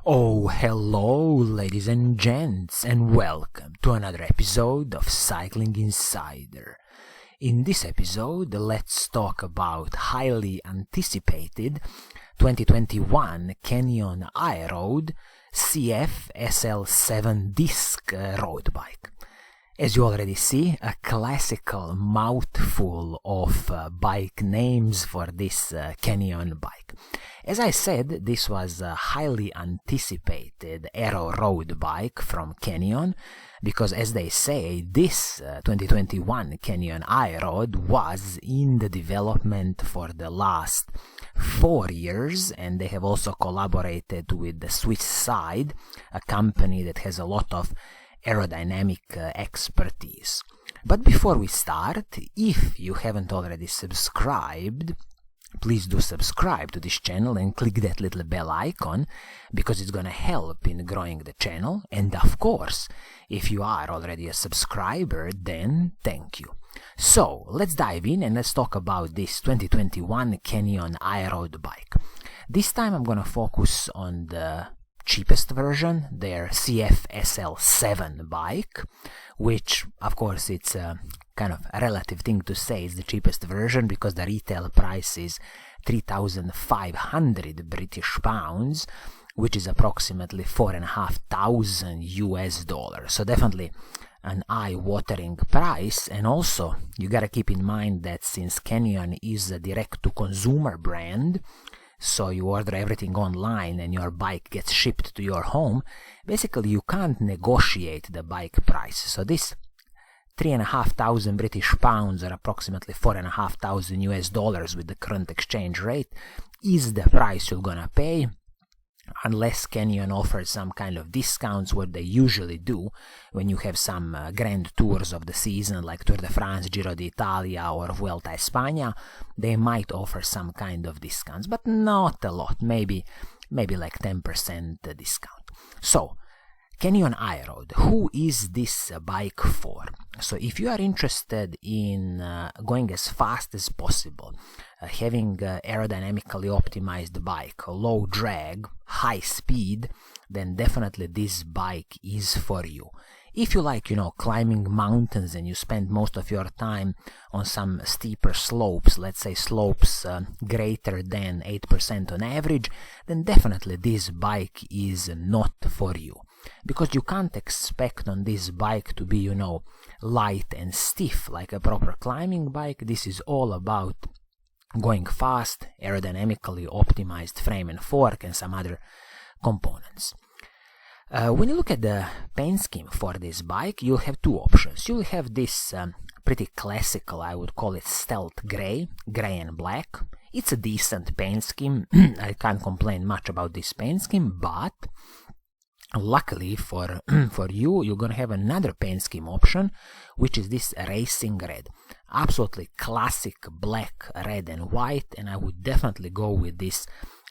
Oh, hello, ladies and gents, and welcome to another episode of Cycling Insider. In this episode, let's talk about highly anticipated 2021 Canyon Aeroad CF SL 7 disc road bike. As you already see, a classical mouthful of bike names for this Canyon bike. As I said, this was a highly anticipated aero road bike from Canyon because, as they say, this 2021 Canyon Aeroad was in the development for the last 4 years, and they have also collaborated with the Swiss side, a company that has a lot of aerodynamic expertise. But before we start, if you haven't already subscribed, please do subscribe to this channel and click that little bell icon because it's gonna help in growing the channel. And of course, if you are already a subscriber, then thank you. So let's dive in and let's talk about this 2021 Canyon Aeroad bike. This time I'm gonna focus on the cheapest version, their CF SL 7 bike, which of course it's a kind of a relative thing to say it's the cheapest version because the retail price is 3,500 British pounds, which is approximately $4,500 US. So definitely an eye-watering price. And also you gotta keep in mind that since Canyon is a direct-to-consumer brand, so you order everything online and your bike gets shipped to your home, basically you can't negotiate the bike price. So this 3,500 British pounds or approximately $4,500 US with the current exchange rate is the price you're gonna pay, unless Canyon offers some kind of discounts, what they usually do when you have some grand tours of the season like Tour de France, Giro d'Italia or Vuelta a España. They might offer some kind of discounts, but not a lot, maybe like 10% discount. So Canyon Aeroad, who is this bike for? So if you are interested in going as fast as possible, having aerodynamically optimized bike, low drag, high speed, then definitely this bike is for you. If you like, climbing mountains and you spend most of your time on some steeper slopes, let's say slopes greater than 8% on average, then definitely this bike is not for you. Because you can't expect on this bike to be, light and stiff like a proper climbing bike. This is all about going fast, aerodynamically optimized frame and fork and some other components. When you look at the paint scheme for this bike, you'll have two options. You'll have this pretty classical, I would call it stealth gray and black. It's a decent paint scheme. I can't complain much about this paint scheme, but luckily for you, you're gonna have another paint scheme option, which is this racing red. Absolutely classic black, red and white, and I would definitely go with this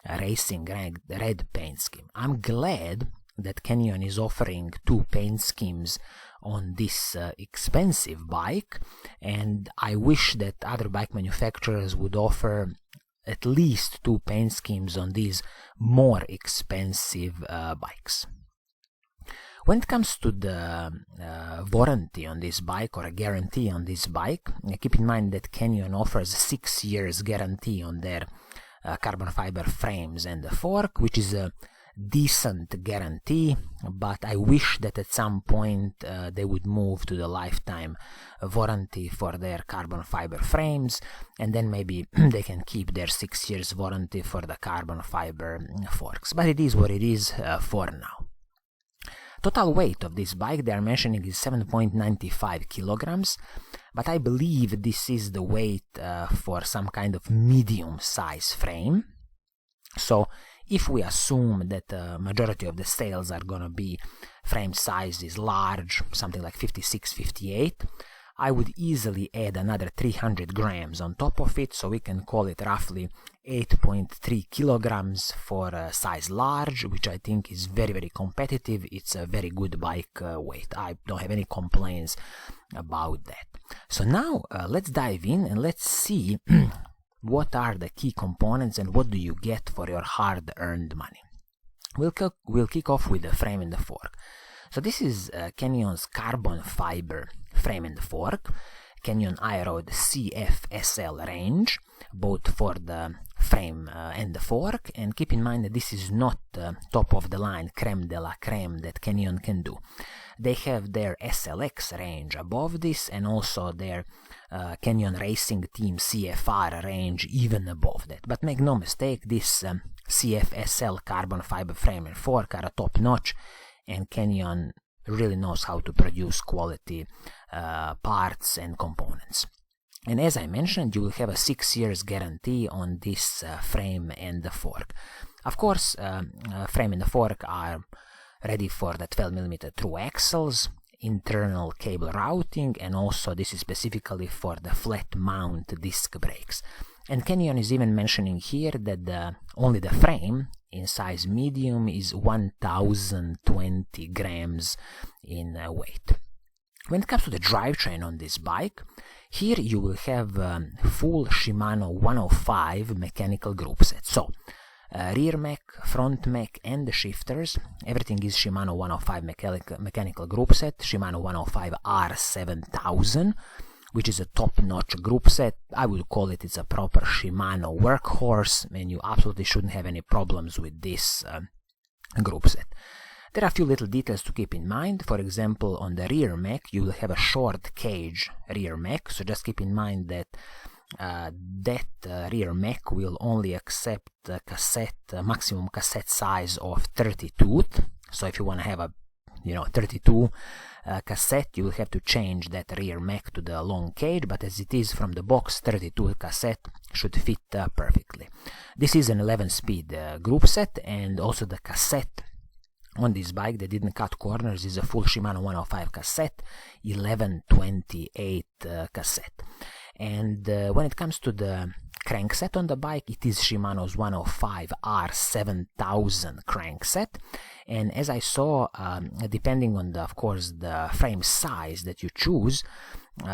racing red paint scheme. I'm glad that Canyon is offering two paint schemes on this expensive bike, and I wish that other bike manufacturers would offer at least two paint schemes on these more expensive bikes. When it comes to the warranty on this bike or a guarantee on this bike, keep in mind that Canyon offers 6 years guarantee on their carbon fiber frames and the fork, which is a decent guarantee, but I wish that at some point they would move to the lifetime warranty for their carbon fiber frames, and then maybe they can keep their 6 years warranty for the carbon fiber forks. But it is what it is for now. Total weight of this bike they are mentioning is 7.95 kilograms, but I believe this is the weight for some kind of medium size frame. So if we assume that the majority of the sales are gonna be frame sizes large, something like 56, 58, I would easily add another 300 grams on top of it, so we can call it roughly 8.3 kilograms for a size large, which I think is very, very competitive. It's a very good bike weight. I don't have any complaints about that. So now let's dive in and let's see what are the key components and what do you get for your hard-earned money. We'll kick off with the frame and the fork. So this is Canyon's carbon fiber frame and fork, Canyon Aeroad CF SL range, both for the frame and the fork. And keep in mind that this is not top of the line creme de la creme that Canyon can do. They have their SLX range above this, and also their Canyon Racing Team CFR range even above that. But make no mistake, this CF SL carbon fiber frame and fork are a top notch, and Canyon really knows how to produce quality parts and components. And as I mentioned, you will have a 6 years guarantee on this frame and the fork. Of course, frame and the fork are ready for the 12mm through axles, internal cable routing, and also this is specifically for the flat mount disc brakes. And Canyon is even mentioning here that only the frame in size medium is 1020 grams in weight. When it comes to the drivetrain on this bike, here you will have full Shimano 105 mechanical group set. So rear mech, front mech, and the shifters, everything is Shimano 105 mechanical group set, Shimano 105 R7000, which is a top-notch group set. I would call it's a proper Shimano workhorse, and you absolutely shouldn't have any problems with this group set. There are a few little details to keep in mind. For example, on the rear mech, you will have a short cage rear mech, so just keep in mind that rear mech will only accept maximum cassette size of 30 tooth. So if you want to have a 32 cassette, you will have to change that rear mech to the long cage, but as it is from the box, 32 cassette should fit perfectly. This is an 11-speed group set, and also the cassette on this bike that didn't cut corners is a full Shimano 105 cassette, 1128 cassette. And when it comes to the crankset on the bike, it is Shimano's 105 R7000 crankset. And as I saw, depending on of course the frame size that you choose,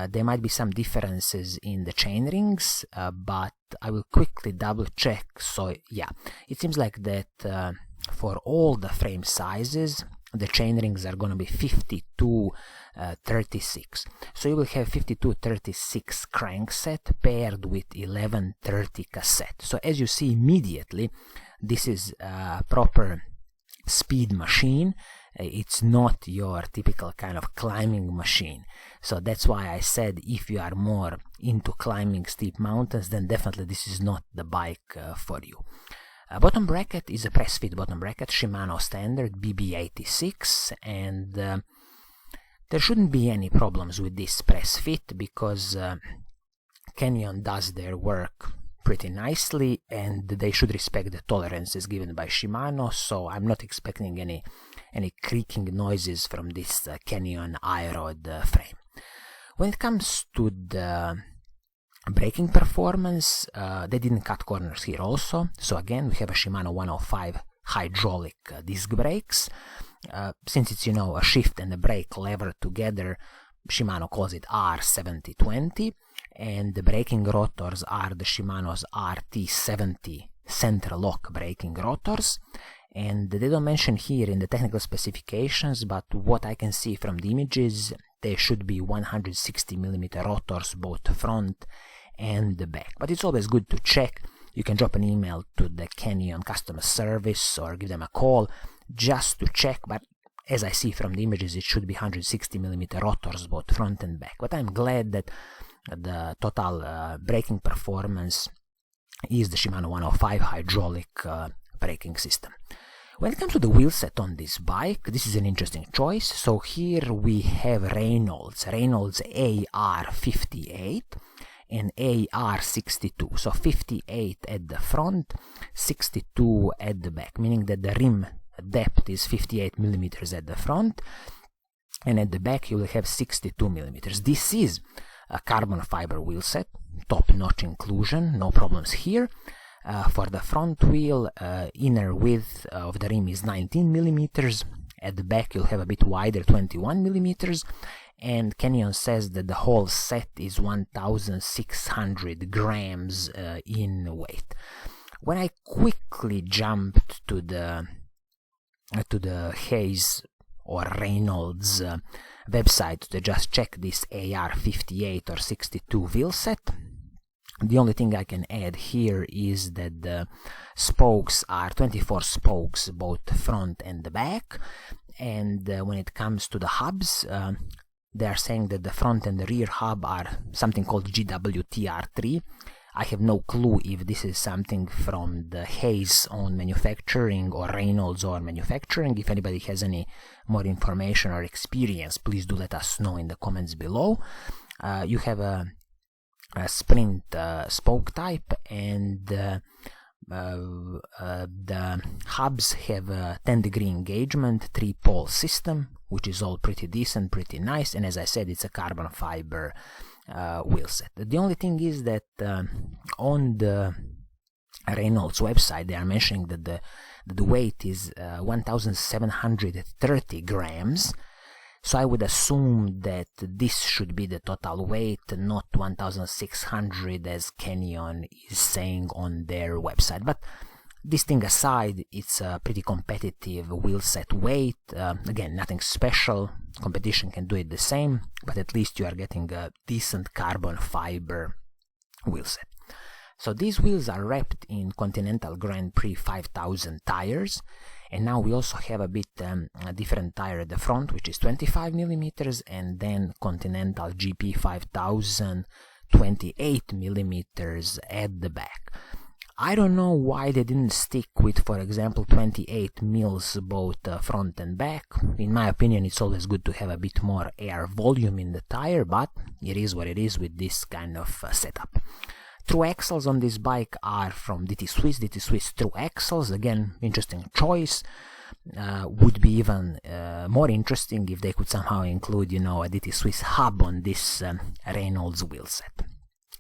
there might be some differences in the chain rings, but I will quickly double check. So yeah, it seems like that for all the frame sizes, the chain rings are going to be 5236. So you will have 5236 crankset paired with 1130 cassette. So as you see immediately, this is a proper speed machine. It's not your typical kind of climbing machine. So that's why I said if you are more into climbing steep mountains, then definitely this is not the bike for you. Bottom bracket is a press fit bottom bracket, Shimano standard BB86, and there shouldn't be any problems with this press fit because Canyon does their work pretty nicely, and they should respect the tolerances given by Shimano, so I'm not expecting any creaking noises from this Canyon Aeroad frame. When it comes to the braking performance, they didn't cut corners here also. So again, we have a Shimano 105 hydraulic disc brakes. Since it's a shift and a brake lever together, Shimano calls it R7020, and the braking rotors are the Shimano's RT70 center lock braking rotors. And they don't mention here in the technical specifications, but what I can see from the images, they should be 160mm rotors both front and the back. But it's always good to check. You can drop an email to the Canyon customer service or give them a call just to check, but as I see from the images, it should be 160mm rotors both front and back. But I'm glad that the total braking performance is the Shimano 105 hydraulic braking system. When it comes to the wheel set on this bike, this is an interesting choice. So here we have Reynolds AR58 and AR62. So 58 at the front, 62 at the back, meaning that the rim depth is 58mm at the front, and at the back you will have 62mm. This is a carbon fiber wheel set, top-notch inclusion, no problems here. For the front wheel, inner width of the rim is 19mm. At the back you'll have a bit wider, 21mm. And Canyon says that the whole set is 1,600 grams in weight. When I quickly jumped to the to the Hayes or Reynolds website to just check this AR 58 or 62 wheel set. The only thing I can add here is that the spokes are 24 spokes, both front and the back, and when it comes to the hubs, they are saying that the front and the rear hub are something called GWTR3. I have no clue if this is something from the Hayes own manufacturing or Reynolds own manufacturing. If anybody has any more information or experience, please do let us know in the comments below. You have a sprint spoke type, and the hubs have a 10-degree engagement 3-pole system, which is all pretty decent, pretty nice, and as I said, it's a carbon fiber wheel set. The only thing is that on the Reynolds website they are mentioning that the weight is 1730 grams, so I would assume that this should be the total weight, not 1600 as Canyon is saying on their website. But this thing aside, it's a pretty competitive wheel set weight. Again, nothing special, competition can do it the same, but at least you are getting a decent carbon fiber wheel set. So these wheels are wrapped in Continental Grand Prix 5000 tires, and now we also have a bit a different tire at the front, which is 25 millimeters, and then Continental GP 5000 28 millimeters at the back. I don't know why they didn't stick with, for example, 28 mils both front and back. In my opinion, it's always good to have a bit more air volume in the tire, but it is what it is with this kind of setup. True axles on this bike are from DT Swiss True axles. Again, interesting choice. Would be even more interesting if they could somehow include, a DT Swiss hub on this Reynolds wheel set.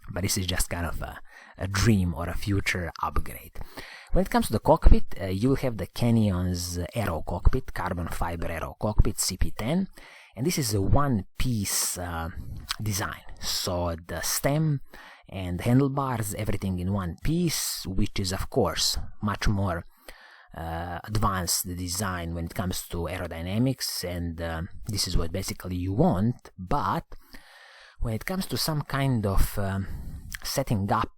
But this is just kind of a dream or a future upgrade. When it comes to the cockpit, you'll have the Canyon's Aero Cockpit, carbon fiber Aero Cockpit CP10, and this is a one-piece design. So the stem and handlebars, everything in one piece, which is of course much more advanced design when it comes to aerodynamics, and this is what basically you want. But when it comes to some kind of setting up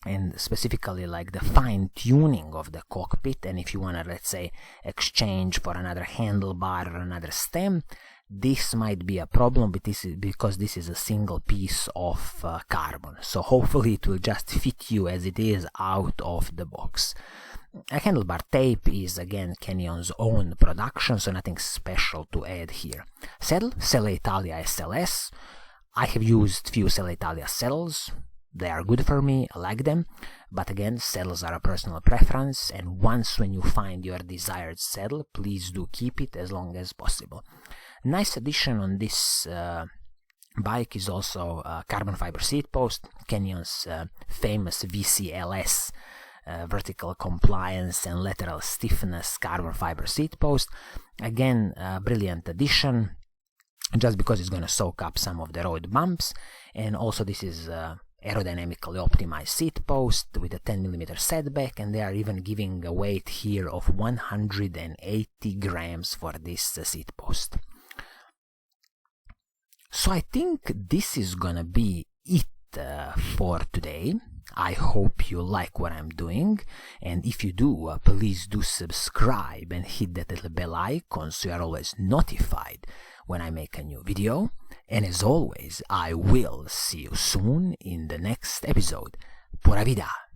and specifically like the fine-tuning of the cockpit, and if you want to, let's say, exchange for another handlebar or another stem, this might be a problem, but this is because this is a single piece of carbon, so hopefully it will just fit you as it is out of the box. A handlebar tape is again Canyon's own production, so nothing special to add here. Saddle, Selle Italia SLS. I have used few Selle Italia saddles. They are good for me, I like them, but again, saddles are a personal preference, and once when you find your desired saddle, please do keep it as long as possible. Nice addition on this bike is also a carbon fiber seat post, Canyon's famous VCLS vertical compliance and lateral stiffness carbon fiber seat post. Again, brilliant addition, just because it's going to soak up some of the road bumps, and also this is aerodynamically optimized seat post with a 10mm setback, and they are even giving a weight here of 180 grams for this seat post. So I think this is gonna be it for today. I hope you like what I'm doing, and if you do, please do subscribe and hit that little bell icon so you are always notified when I make a new video. And as always, I will see you soon in the next episode. Pura Vida!